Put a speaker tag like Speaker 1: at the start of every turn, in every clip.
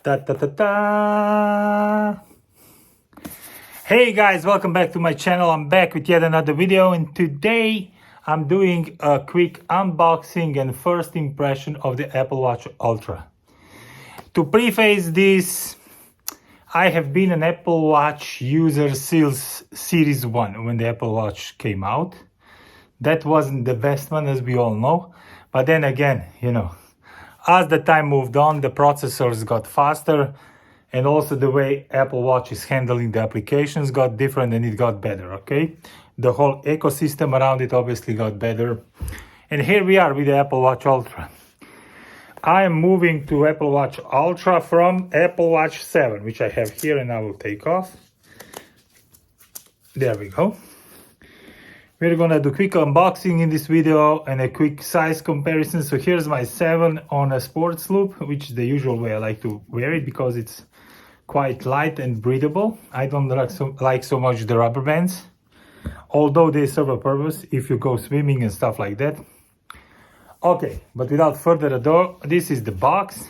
Speaker 1: Da, da, da, da. Hey guys, welcome back to my channel. I'm back with yet another video, and today I'm doing a quick unboxing and first impression of the Apple Watch Ultra. To preface this, I have been an Apple Watch user since Series 1 when the Apple Watch came out. That wasn't the best one, as we all know, but then again, as the time moved on, the processors got faster, and also the way Apple Watch is handling the applications got different and it got better, okay? The whole ecosystem around it obviously got better. And here we are with the Apple Watch Ultra. I am moving to Apple Watch Ultra from Apple Watch 7, which I have here, and I will take off. There we go. We're gonna do quick unboxing in this video and a quick size comparison. So here's my 7 on a sports loop, which is the usual way I like to wear it because it's quite light and breathable. I don't like so much the rubber bands, although they serve a purpose if you go swimming and stuff like that. Okay, but without further ado, this is the box,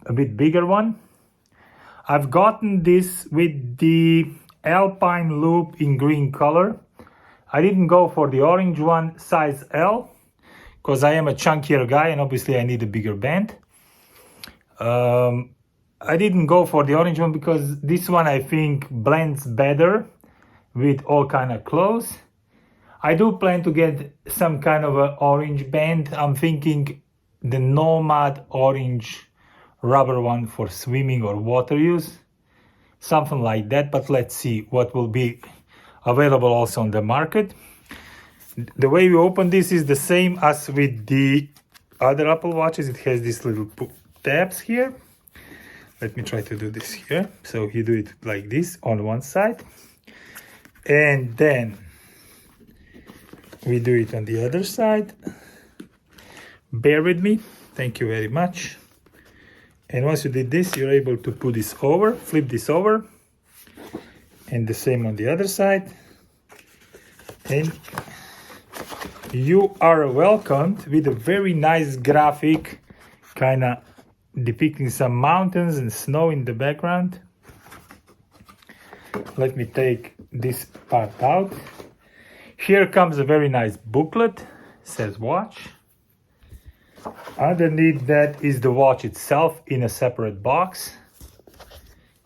Speaker 1: a bit bigger one. I've gotten this with the Alpine loop in green color. I didn't go for the orange one, size L, because I am a chunkier guy and obviously I need a bigger band. I didn't go for the orange one because this one I think blends better with all kind of clothes. I do plan to get some kind of an orange band. I'm thinking the Nomad orange rubber one for swimming or water use. Something like that, but let's see what will be available also on the market. The way we open this is the same as with the other Apple Watches. It has these little tabs here. Let me try to do this here. So you do it like this on one side, and then we do it on the other side. Bear with me. Thank you very much. And once you did this, you're able to put this over, flip this over, and the same on the other side. And you are welcomed with a very nice graphic, kind of depicting some mountains and snow in the background. Let me take this part out. Here comes a very nice booklet, says watch. Underneath that is the watch itself in a separate box.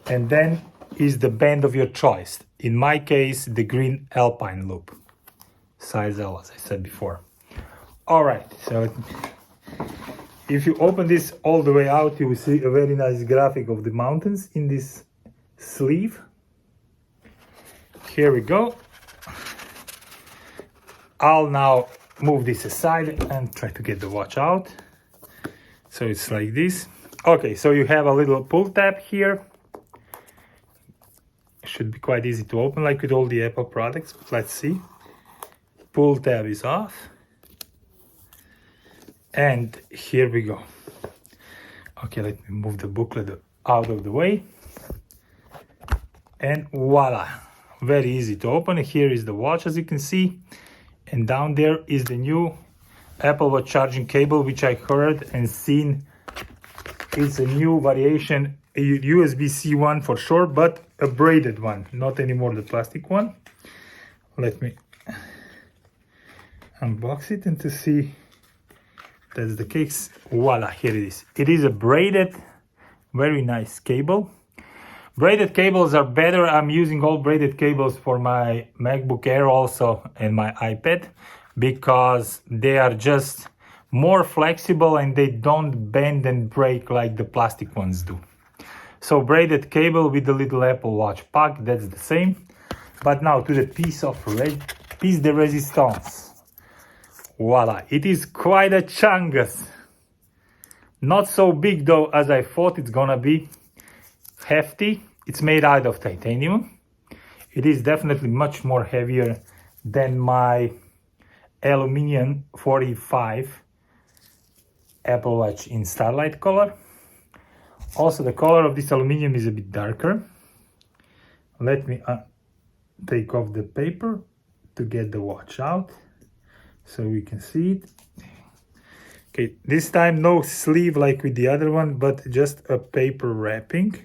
Speaker 1: And then is the band of your choice. In my case, the green Alpine loop, size L, as I said before. All right, so if you open this all the way out, you will see a very nice graphic of the mountains in this sleeve. Here we go. I'll now move this aside and try to get the watch out. So it's like this. Okay, so you have a little pull tab here. Should be quite easy to open, like with all the Apple products, but let's see. Pull tab is off. And here we go. Okay, let me move the booklet out of the way. And voila, very easy to open. Here is the watch, as you can see. And down there is the new Apple Watch charging cable, which I heard and seen. It's a new variation, a USB-C one for sure, but a braided one, not anymore the plastic one. Let me unbox it and to see that's the case. Voila, here it is. It is a braided, very nice cable. Braided cables are better. I'm using all braided cables for my MacBook Air also and my iPad because they are just more flexible and they don't bend and break like the plastic ones do. So braided cable with the little Apple Watch pack, that's the same. But now to the piece de resistance. Voila, it is quite a chungus. Not so big though as I thought it's gonna be. Hefty. It's made out of titanium. It is definitely much more heavier than my aluminum 45 Apple Watch in Starlight color. Also, the color of this aluminum is a bit darker. Let me take off the paper to get the watch out so we can see it. Okay, this time no sleeve like with the other one, but just a paper wrapping.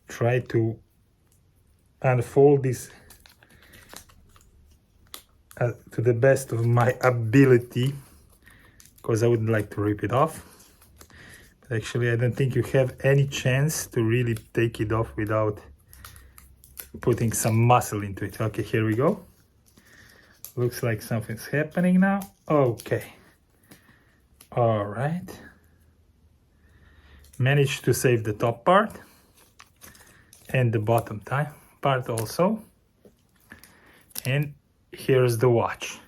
Speaker 1: Try to unfold this to the best of my ability, because I wouldn't like to rip it off. But actually, I don't think you have any chance to really take it off without putting some muscle into it. Okay, here we go. Looks like something's happening now. Okay. All right. Managed to save the top part and the bottom part also. And here's the watch.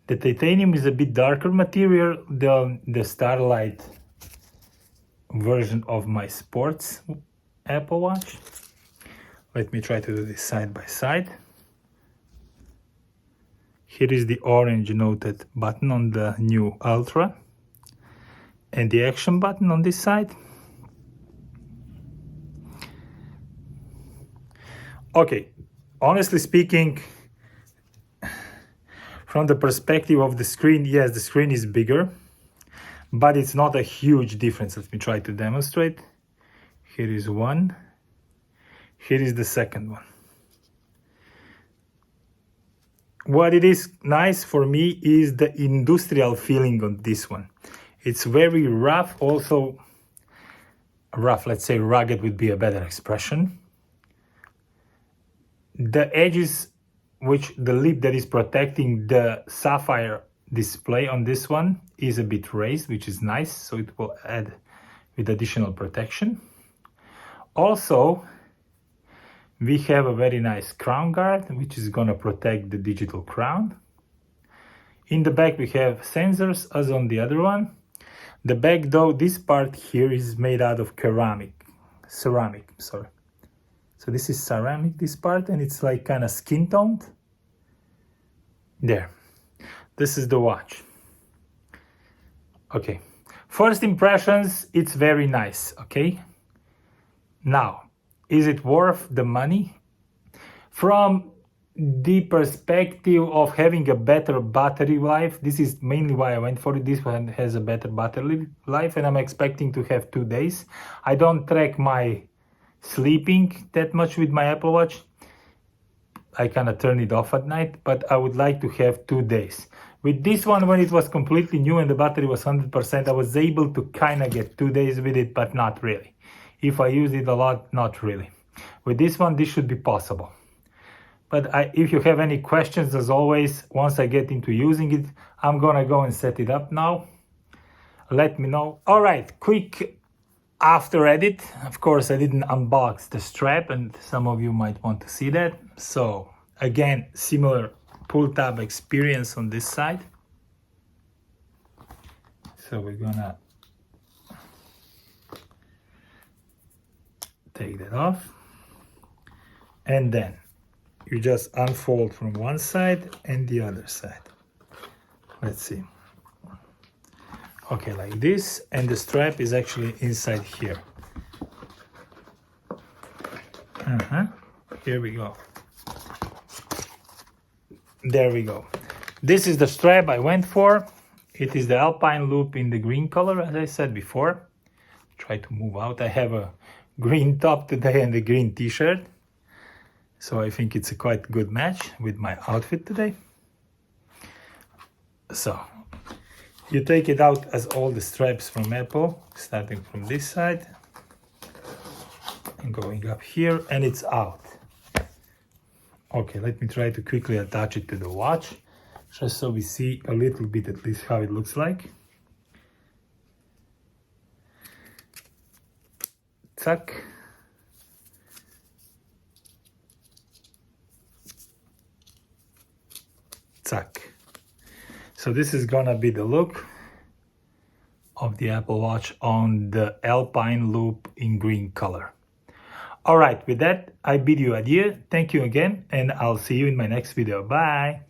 Speaker 1: The titanium is a bit darker material than the Starlight version of my sports Apple Watch. Let me try to do this side by side. Here is the orange noted button on the new Ultra and the action button on this side. Okay, honestly speaking, from the perspective of the screen, yes, the screen is bigger, but it's not a huge difference. Let me try to demonstrate. Here is one. Here is the second one. What it is nice for me is the industrial feeling on this one. It's very rough, also rough, let's say rugged would be a better expression. The edges, which the lip that is protecting the sapphire display on this one is a bit raised, which is nice, so it will add with additional protection. Also, we have a very nice crown guard, which is going to protect the digital crown. In the back we have sensors as on the other one. The back though, this part here is made out of ceramic, sorry. So this is ceramic, this part, and it's like kind of skin toned. There. This is the watch. Okay. First impressions, it's very nice, okay? Now, is it worth the money? From the perspective of having a better battery life, this is mainly why I went for it. This one has a better battery life, and I'm expecting to have 2 days. I don't track my sleeping that much with my Apple Watch. I kind of turn it off at night, but I would like to have 2 days. With this one, when it was completely new and the battery was 100%, I was able to kind of get 2 days with it, but not really. If I use it a lot, not really. With this one, this should be possible. But if you have any questions, as always, once I get into using it, I'm gonna go and set it up now. Let me know. All right, quick after edit. Of course, I didn't unbox the strap, and some of you might want to see that. So again, similar pull tab experience on this side. So we're gonna take that off, and then you just unfold from one side and the other side. Let's see. Okay, like this, and the strap is actually inside here. Here we go. There we go. This is the strap I went for. It is the Alpine Loop in the green color, as I said before. Try to move out. I have a green top today and a green t-shirt, so I think it's a quite good match with my outfit today. So you take it out as all the straps from Apple, starting from this side and going up here, and it's out. Okay, let me try to quickly attach it to the watch, just so we see a little bit at least how it looks like. Zack. Zack. So this is gonna be the look of the Apple Watch on the Alpine Loop in green color. All right, with that, I bid you adieu. Thank you again, and I'll see you in my next video. Bye.